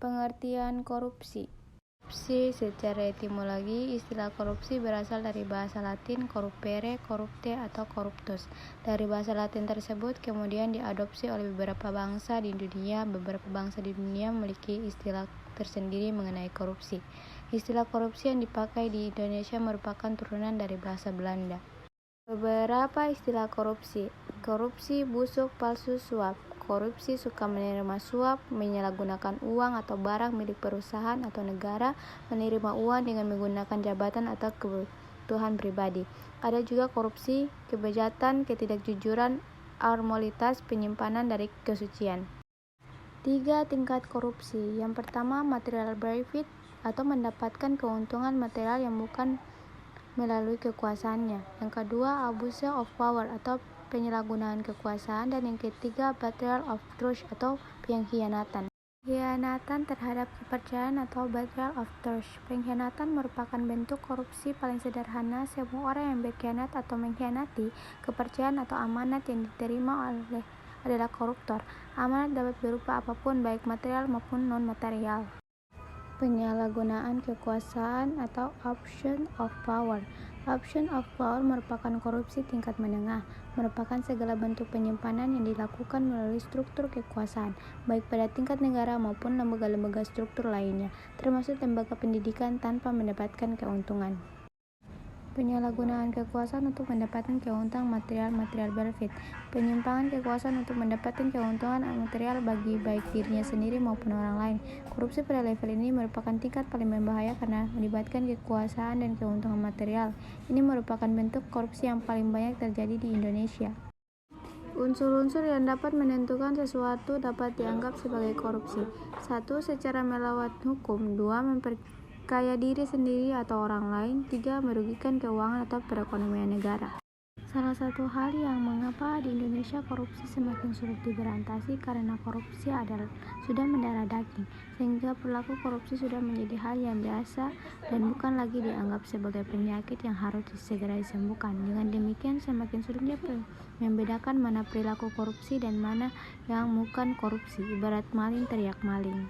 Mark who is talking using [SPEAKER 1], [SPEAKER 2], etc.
[SPEAKER 1] Pengertian korupsi. Korupsi secara etimologi, istilah korupsi berasal dari bahasa Latin corrupere, corrupte, atau corruptus. Dari bahasa Latin tersebut kemudian diadopsi oleh beberapa bangsa di dunia. Beberapa bangsa di dunia memiliki istilah tersendiri mengenai korupsi. Istilah korupsi yang dipakai di Indonesia merupakan turunan dari bahasa Belanda. Beberapa istilah korupsi. Korupsi busuk, palsu, suap. Korupsi suka menerima suap, menyalahgunakan uang atau barang milik perusahaan atau negara, menerima uang dengan menggunakan jabatan atau kebutuhan pribadi. Ada juga korupsi, kebejatan, ketidakjujuran, amoralitas, penyimpanan dari kesucian. 3 tingkat korupsi. Yang pertama, material benefit atau mendapatkan keuntungan material yang bukan melalui kekuasaannya. Yang kedua, abuse of power atau penyalahgunaan kekuasaan, dan yang ketiga, betrayal of trust atau pengkhianatan. Pengkhianatan terhadap kepercayaan atau betrayal of trust. Pengkhianatan merupakan bentuk korupsi paling sederhana. Semua orang yang berkhianat atau mengkhianati kepercayaan atau amanat yang diterima adalah koruptor. Amanat dapat berupa apapun, baik material maupun non-material. Penyalahgunaan kekuasaan atau abuse of power. Abuse of power merupakan korupsi tingkat menengah, merupakan segala bentuk penyimpanan yang dilakukan melalui struktur kekuasaan, baik pada tingkat negara maupun lembaga-lembaga struktur lainnya, termasuk lembaga pendidikan tanpa mendapatkan keuntungan. Penyalahgunaan kekuasaan untuk mendapatkan keuntungan material benefit. Penyimpangan kekuasaan untuk mendapatkan keuntungan material bagi baik dirinya sendiri maupun orang lain. Korupsi pada level ini merupakan tingkat paling berbahaya karena melibatkan kekuasaan dan keuntungan material. Ini merupakan bentuk korupsi yang paling banyak terjadi di Indonesia. Unsur-unsur yang dapat menentukan sesuatu dapat dianggap sebagai korupsi. 1. Secara melawan hukum. 2. Memperkaya diri sendiri atau orang lain. 3. Merugikan keuangan atau perekonomian negara. Salah satu hal yang mengapa di Indonesia korupsi semakin sulit diberantas karena korupsi sudah mendarah daging, sehingga perilaku korupsi sudah menjadi hal yang biasa dan bukan lagi dianggap sebagai penyakit yang harus segera disembuhkan. Dengan demikian semakin sulitnya membedakan mana perilaku korupsi dan mana yang bukan korupsi. Ibarat maling teriak maling.